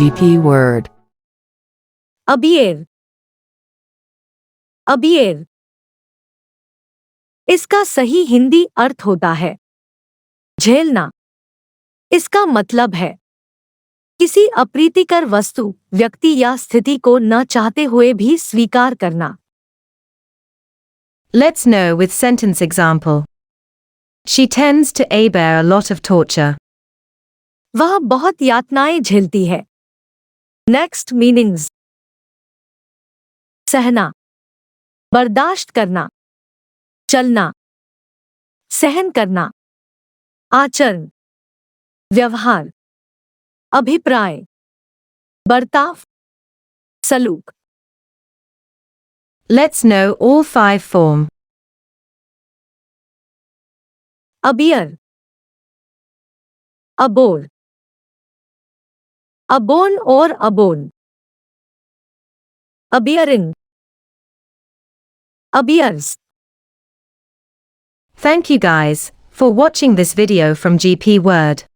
GP word. अबियर, अबियर। इसका सही हिंदी अर्थ होता है झेलना। इसका मतलब है किसी अप्रीतिकर वस्तु, व्यक्ति या स्थिति को न चाहते हुए भी स्वीकार करना। Let's know with sentence example. She tends to bear a lot of torture. वह बहुत यातनाएं झेलती है। Next meanings. सहना, बर्दाश्त करना, चलना, सहन करना, आचरण, व्यवहार, अभिप्राय, बर्ताव, सलूक। Let's know all 5 form. अबियर, Abor, अबोन और अबोन, अबियरिंग, अबियर्स। Thank you guys for watching this video from GP Word.